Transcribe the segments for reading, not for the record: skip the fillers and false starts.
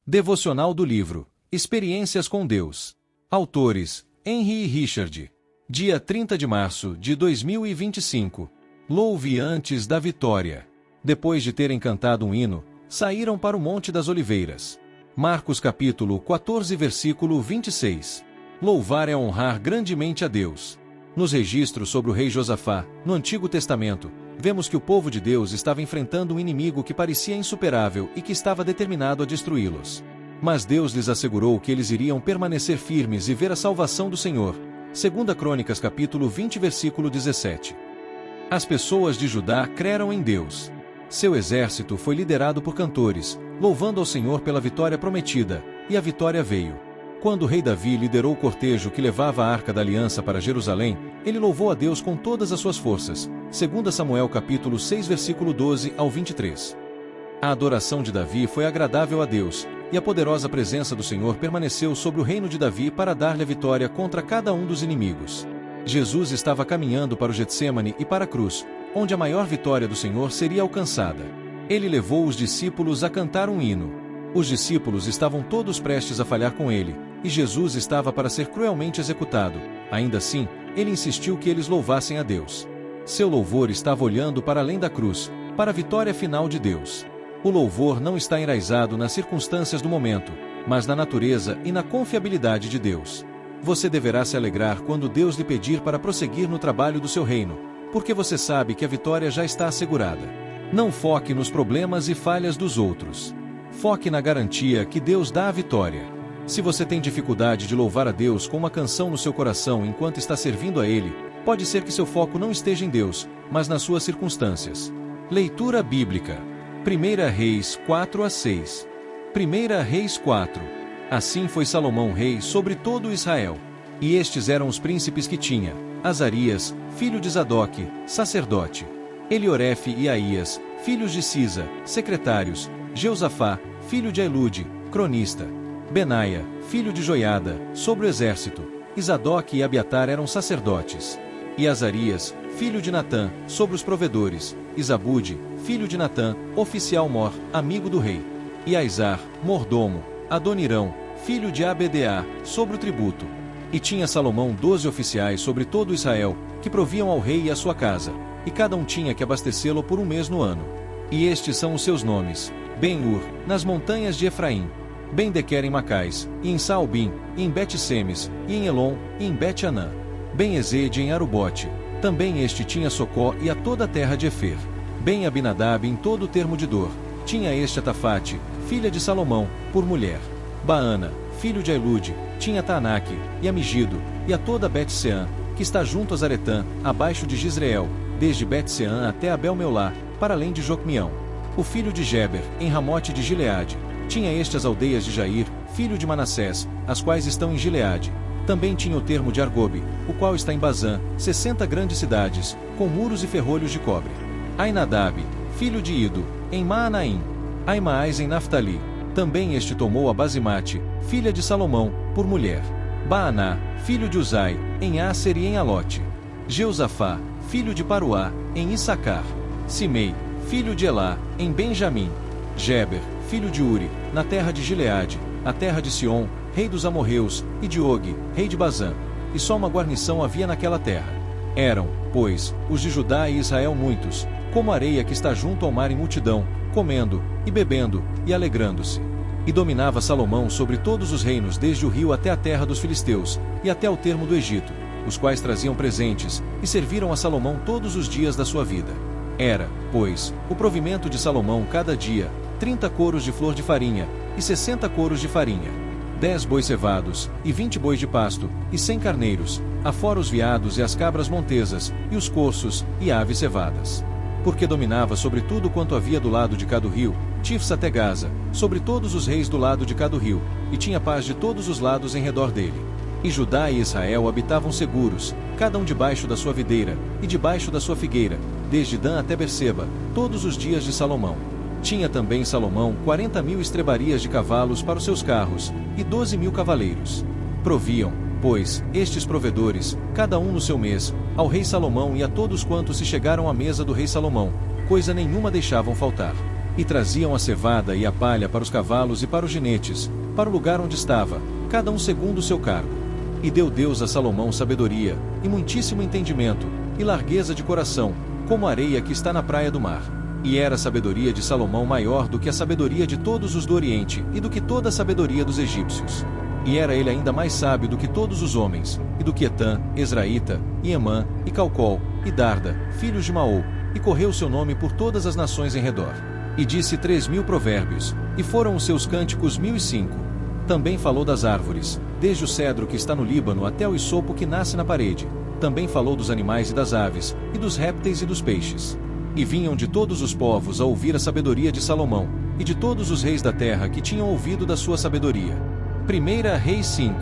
Devocional do livro Experiências com Deus. Autores: Henry e Richard. Dia 30 de março de 2025. Louve antes da vitória. Depois de terem cantado um hino, saíram para o Monte das Oliveiras. Marcos capítulo 14, versículo 26. Louvar é honrar grandemente a Deus. Nos registros sobre o rei Josafá, no Antigo Testamento, vemos que o povo de Deus estava enfrentando um inimigo que parecia insuperável e que estava determinado a destruí-los. Mas Deus lhes assegurou que eles iriam permanecer firmes e ver a salvação do Senhor. 2 Crônicas capítulo 20, versículo 17. As pessoas de Judá creram em Deus. Seu exército foi liderado por cantores, louvando ao Senhor pela vitória prometida, e a vitória veio. Quando o rei Davi liderou o cortejo que levava a Arca da Aliança para Jerusalém, ele louvou a Deus com todas as suas forças. 2 Samuel capítulo 6, versículo 12 ao 23. A adoração de Davi foi agradável a Deus, e a poderosa presença do Senhor permaneceu sobre o reino de Davi para dar-lhe a vitória contra cada um dos inimigos. Jesus estava caminhando para o Getsêmani e para a cruz, onde a maior vitória do Senhor seria alcançada. Ele levou os discípulos a cantar um hino. Os discípulos estavam todos prestes a falhar com ele, e Jesus estava para ser cruelmente executado. Ainda assim, ele insistiu que eles louvassem a Deus. Seu louvor estava olhando para além da cruz, para a vitória final de Deus. O louvor não está enraizado nas circunstâncias do momento, mas na natureza e na confiabilidade de Deus. Você deverá se alegrar quando Deus lhe pedir para prosseguir no trabalho do seu reino, porque você sabe que a vitória já está assegurada. Não foque nos problemas e falhas dos outros. Foque na garantia que Deus dá a vitória. Se você tem dificuldade de louvar a Deus com uma canção no seu coração enquanto está servindo a Ele, pode ser que seu foco não esteja em Deus, mas nas suas circunstâncias. Leitura bíblica. 1 Reis 4 a 6. 1 Reis 4. Assim foi Salomão rei sobre todo Israel. E estes eram os príncipes que tinha: Azarias, filho de Zadoque, sacerdote; Eliorefe e Aías, filhos de Cisa, secretários; Jeosafá, filho de Ailude, cronista; Benaia, filho de Joiada, sobre o exército; e Zadoque e Abiatar eram sacerdotes; e Azarias, filho de Natã, sobre os provedores; e Zabude, filho de Natã, oficial-mor, amigo do rei; e Aizar, mordomo; Adonirão, filho de Abedeá, sobre o tributo. E tinha Salomão 12 oficiais sobre todo Israel, que proviam ao rei e à sua casa, e cada um tinha que abastecê-lo por um mês no ano. E estes são os seus nomes: Ben-Ur, nas montanhas de Efraim; Ben-Dequer em Macais, e em Saalbim, e em Bet-Semes, e em Elon, e em Bet-Anã; Ben-Ezede em Arubote; também este tinha Socó e a toda a terra de Efer; Ben-Abinadab em todo o termo de Dor; tinha este a Tafate, filha de Salomão, por mulher; Baana, filho de Ailude, tinha Taanaque, e a Migido, e a toda Bet-Seã, que está junto a Zaretã, abaixo de Gisreel, desde Bet-Seã até Abel-Meolá, para além de Jocmião; o filho de Geber, em Ramote de Gileade; tinha este as aldeias de Jair, filho de Manassés, as quais estão em Gileade; também tinha o termo de Argobe, o qual está em Bazã, 60 grandes cidades, com muros e ferrolhos de cobre; Ainadab, filho de Ido, em Maanaim; Aimaás em Naftali; também este tomou a Basimate, filha de Salomão, por mulher; Baaná, filho de Uzai, em Aser e em Alote; Jeosafá, filho de Paruá, em Issacar; Simei, filho de Elá, em Benjamim; Geber, filho de Uri, na terra de Gileade, a terra de Sion, rei dos amorreus, e de Og, rei de Bazã. E só uma guarnição havia naquela terra. Eram, pois, os de Judá e Israel muitos, como a areia que está junto ao mar em multidão, comendo, e bebendo, e alegrando-se. E dominava Salomão sobre todos os reinos desde o rio até a terra dos filisteus, e até o termo do Egito, os quais traziam presentes, e serviram a Salomão todos os dias da sua vida. Era, pois, o provimento de Salomão cada dia, 30 coros de flor de farinha, e 60 coros de farinha; 10 bois cevados, e 20 bois de pasto, e 100 carneiros, afora os veados e as cabras montesas, e os corços, e aves cevadas. Porque dominava sobre tudo quanto havia do lado de cá do rio, Tifsa até Gaza, sobre todos os reis do lado de cá do rio, e tinha paz de todos os lados em redor dele. E Judá e Israel habitavam seguros, cada um debaixo da sua videira, e debaixo da sua figueira, desde Dan até Berseba, todos os dias de Salomão. Tinha também Salomão 40.000 estrebarias de cavalos para os seus carros, e 12.000 cavaleiros. Proviam, pois, estes provedores, cada um no seu mês, ao rei Salomão e a todos quantos se chegaram à mesa do rei Salomão, coisa nenhuma deixavam faltar. E traziam a cevada e a palha para os cavalos e para os jinetes, para o lugar onde estava, cada um segundo o seu cargo. E deu Deus a Salomão sabedoria, e muitíssimo entendimento, e largueza de coração, como a areia que está na praia do mar. E era a sabedoria de Salomão maior do que a sabedoria de todos os do Oriente, e do que toda a sabedoria dos egípcios. E era ele ainda mais sábio do que todos os homens, e do que Etã, Esraíta, e Emã, e Calcol, e Darda, filhos de Maô, e correu seu nome por todas as nações em redor. E disse 3.000 provérbios, e foram os seus cânticos 1.005. Também falou das árvores, desde o cedro que está no Líbano até o hisopo que nasce na parede. Também falou dos animais e das aves, e dos répteis e dos peixes. E vinham de todos os povos a ouvir a sabedoria de Salomão, e de todos os reis da terra que tinham ouvido da sua sabedoria. 1 Reis 5.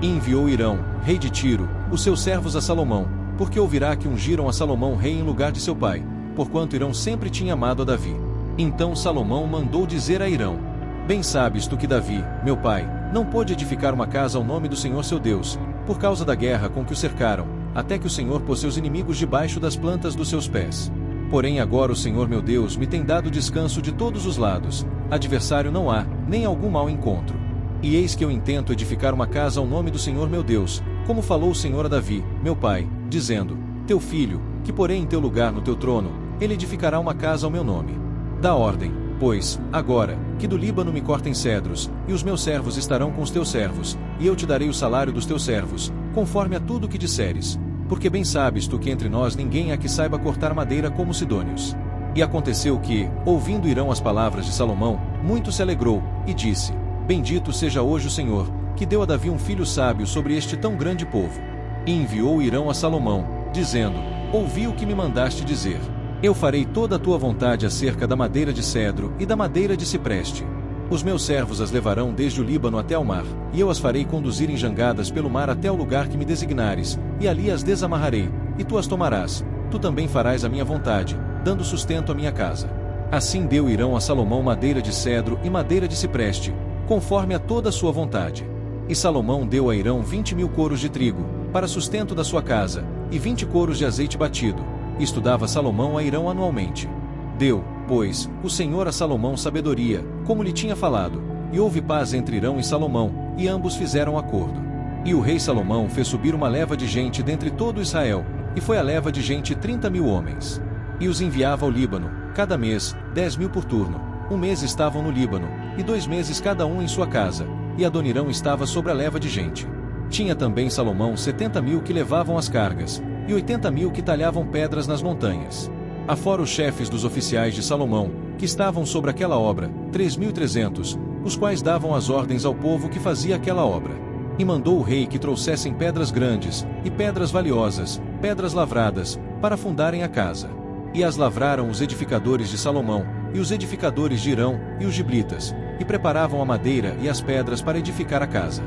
E enviou Irão, rei de Tiro, os seus servos a Salomão, porque ouvirá que ungiram a Salomão rei em lugar de seu pai, porquanto Irão sempre tinha amado a Davi. Então Salomão mandou dizer a Irão: Bem sabes tu que Davi, meu pai, não pôde edificar uma casa ao nome do Senhor seu Deus, por causa da guerra com que o cercaram, até que o Senhor pôs seus inimigos debaixo das plantas dos seus pés. Porém agora o Senhor meu Deus me tem dado descanso de todos os lados, adversário não há, nem algum mau encontro. E eis que eu intento edificar uma casa ao nome do Senhor meu Deus, como falou o Senhor a Davi, meu pai, dizendo: Teu filho, que porém em teu lugar no teu trono, ele edificará uma casa ao meu nome. Dá ordem, pois, agora, que do Líbano me cortem cedros, e os meus servos estarão com os teus servos, e eu te darei o salário dos teus servos, conforme a tudo o que disseres. Porque bem sabes tu que entre nós ninguém há que saiba cortar madeira como os sidônios. E aconteceu que, ouvindo Irão as palavras de Salomão, muito se alegrou, e disse: Bendito seja hoje o Senhor, que deu a Davi um filho sábio sobre este tão grande povo. E enviou Irão a Salomão, dizendo: Ouvi o que me mandaste dizer. Eu farei toda a tua vontade acerca da madeira de cedro e da madeira de cipreste. Os meus servos as levarão desde o Líbano até ao mar, e eu as farei conduzir em jangadas pelo mar até o lugar que me designares, e ali as desamarrarei, e tu as tomarás. Tu também farás a minha vontade, dando sustento à minha casa. Assim deu Irão a Salomão madeira de cedro e madeira de cipreste, conforme a toda a sua vontade. E Salomão deu a Irão 20.000 coros de trigo, para sustento da sua casa, e 20 coros de azeite batido. E estudava Salomão a Irão anualmente. Deu, pois, o Senhor a Salomão sabedoria, como lhe tinha falado, e houve paz entre Irão e Salomão, e ambos fizeram acordo. E o rei Salomão fez subir uma leva de gente dentre todo Israel, e foi a leva de gente 30.000 homens. E os enviava ao Líbano, cada mês, 10.000 por turno. Um mês estavam no Líbano, e 2 meses cada um em sua casa, e Adonirão estava sobre a leva de gente. Tinha também Salomão 70.000 que levavam as cargas, e 80.000 que talhavam pedras nas montanhas. Afora os chefes dos oficiais de Salomão, que estavam sobre aquela obra, 3.300, os quais davam as ordens ao povo que fazia aquela obra. E mandou o rei que trouxessem pedras grandes, e pedras valiosas, pedras lavradas, para fundarem a casa. E as lavraram os edificadores de Salomão, e os edificadores de Irão, e os giblitas, e preparavam a madeira e as pedras para edificar a casa.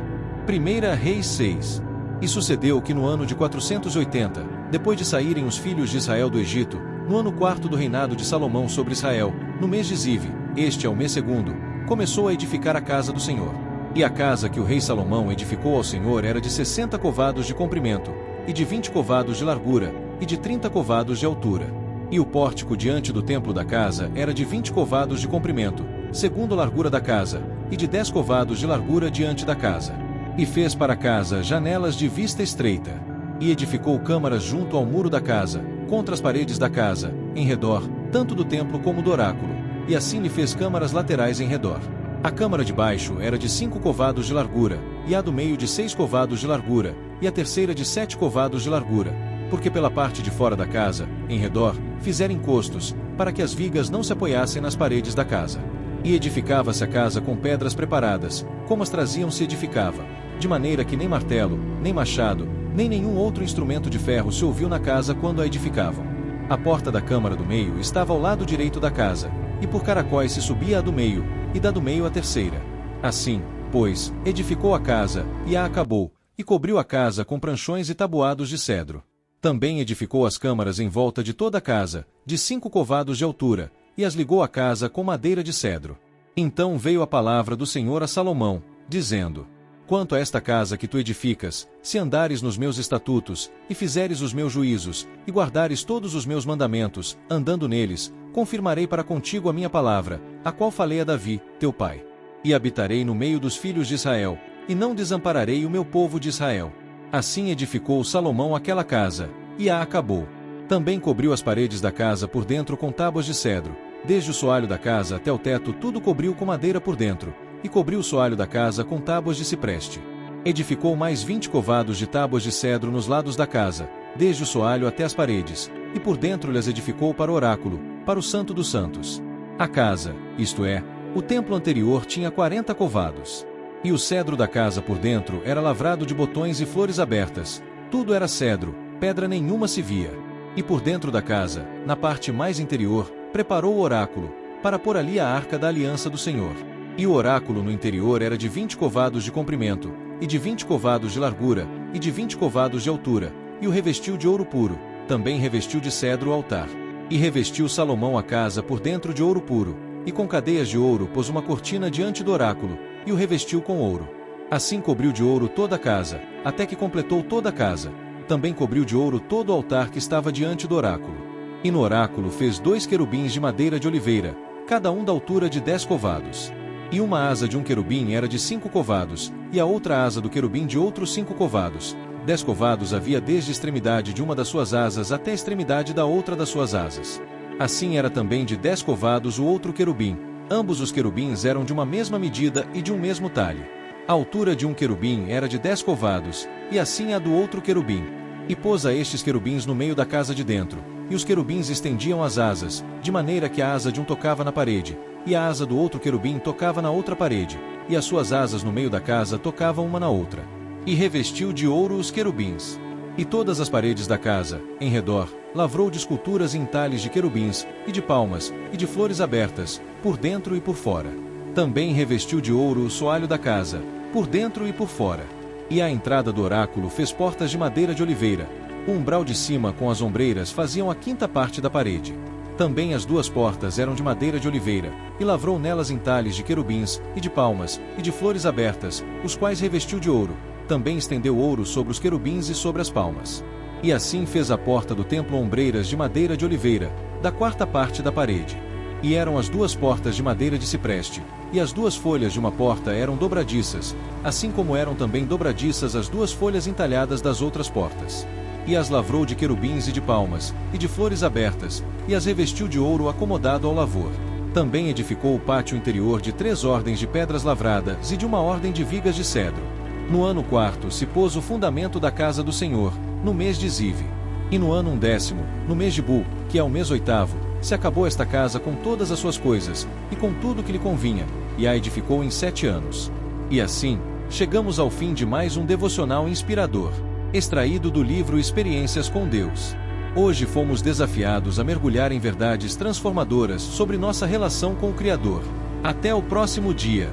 1 Reis 6. E sucedeu que no ano de 480, depois de saírem os filhos de Israel do Egito, no ano 4º do reinado de Salomão sobre Israel, no mês de Zive, este é o mês 2º, começou a edificar a casa do Senhor. E a casa que o rei Salomão edificou ao Senhor era de 60 covados de comprimento, e de 20 covados de largura, e de 30 covados de altura. E o pórtico diante do templo da casa era de 20 covados de comprimento, segundo a largura da casa, e de 10 covados de largura diante da casa. E fez para a casa janelas de vista estreita. E edificou câmaras junto ao muro da casa, contra as paredes da casa, em redor, tanto do templo como do oráculo, e assim lhe fez câmaras laterais em redor. A câmara de baixo era de 5 covados de largura, e a do meio de 6 covados de largura, e a terceira de 7 covados de largura, porque pela parte de fora da casa, em redor, fizeram encostos, para que as vigas não se apoiassem nas paredes da casa. E edificava-se a casa com pedras preparadas, como as traziam se edificava, de maneira que nem martelo, nem machado, nem nenhum outro instrumento de ferro se ouviu na casa quando a edificavam. A porta da câmara do meio estava ao lado direito da casa, e por caracóis se subia a do meio, e da do meio a terceira. Assim, pois, edificou a casa, e a acabou, e cobriu a casa com pranchões e tabuados de cedro. Também edificou as câmaras em volta de toda a casa, de 5 covados de altura, e as ligou à casa com madeira de cedro. Então veio a palavra do Senhor a Salomão, dizendo: Quanto a esta casa que tu edificas, se andares nos meus estatutos, e fizeres os meus juízos, e guardares todos os meus mandamentos, andando neles, confirmarei para contigo a minha palavra, a qual falei a Davi, teu pai. E habitarei no meio dos filhos de Israel, e não desampararei o meu povo de Israel. Assim edificou Salomão aquela casa, e a acabou. Também cobriu as paredes da casa por dentro com tábuas de cedro, desde o soalho da casa até o teto tudo cobriu com madeira por dentro, e cobriu o soalho da casa com tábuas de cipreste. Edificou mais 20 covados de tábuas de cedro nos lados da casa, desde o soalho até as paredes, e por dentro lhes edificou para o oráculo, para o Santo dos Santos. A casa, isto é, o templo anterior tinha 40 covados. E o cedro da casa por dentro era lavrado de botões e flores abertas, tudo era cedro, pedra nenhuma se via. E por dentro da casa, na parte mais interior, preparou o oráculo, para pôr ali a arca da aliança do Senhor. E o oráculo no interior era de 20 covados de comprimento, e de 20 covados de largura, e de 20 covados de altura, e o revestiu de ouro puro, também revestiu de cedro o altar. E revestiu Salomão a casa por dentro de ouro puro, e com cadeias de ouro pôs uma cortina diante do oráculo, e o revestiu com ouro. Assim cobriu de ouro toda a casa, até que completou toda a casa. Também cobriu de ouro todo o altar que estava diante do oráculo. E no oráculo fez 2 querubins de madeira de oliveira, cada um da altura de 10 covados. E uma asa de um querubim era de 5 covados, e a outra asa do querubim de outros 5 covados. 10 covados havia desde a extremidade de uma das suas asas até a extremidade da outra das suas asas. Assim era também de 10 covados o outro querubim. Ambos os querubins eram de uma mesma medida e de um mesmo talhe. A altura de um querubim era de 10 covados, e assim a do outro querubim. E pôs a estes querubins no meio da casa de dentro, e os querubins estendiam as asas, de maneira que a asa de um tocava na parede, e a asa do outro querubim tocava na outra parede, e as suas asas no meio da casa tocavam uma na outra. E revestiu de ouro os querubins. E todas as paredes da casa, em redor, lavrou de esculturas em entalhes de querubins, e de palmas, e de flores abertas, por dentro e por fora. Também revestiu de ouro o soalho da casa, por dentro e por fora. E à entrada do oráculo fez portas de madeira de oliveira. O umbral de cima com as ombreiras faziam a 5ª parte da parede. Também as 2 portas eram de madeira de oliveira, e lavrou nelas entalhes de querubins, e de palmas, e de flores abertas, os quais revestiu de ouro. Também estendeu ouro sobre os querubins e sobre as palmas. E assim fez a porta do templo ombreiras de madeira de oliveira, da 4ª parte da parede. E eram as 2 portas de madeira de cipreste, e as 2 folhas de uma porta eram dobradiças, assim como eram também dobradiças as 2 folhas entalhadas das outras portas. E as lavrou de querubins e de palmas, e de flores abertas, e as revestiu de ouro acomodado ao lavor. Também edificou o pátio interior de 3 ordens de pedras lavradas e de uma ordem de vigas de cedro. No ano 4º se pôs o fundamento da casa do Senhor, no mês de Zive. E no ano 11º, no mês de Bu, que é o mês 8º, se acabou esta casa com todas as suas coisas, e com tudo que lhe convinha, e a edificou em 7 anos. E assim, chegamos ao fim de mais um devocional inspirador, extraído do livro Experiências com Deus. Hoje fomos desafiados a mergulhar em verdades transformadoras sobre nossa relação com o Criador. Até o próximo dia.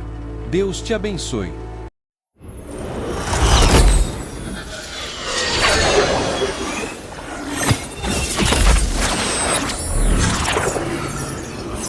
Deus te abençoe.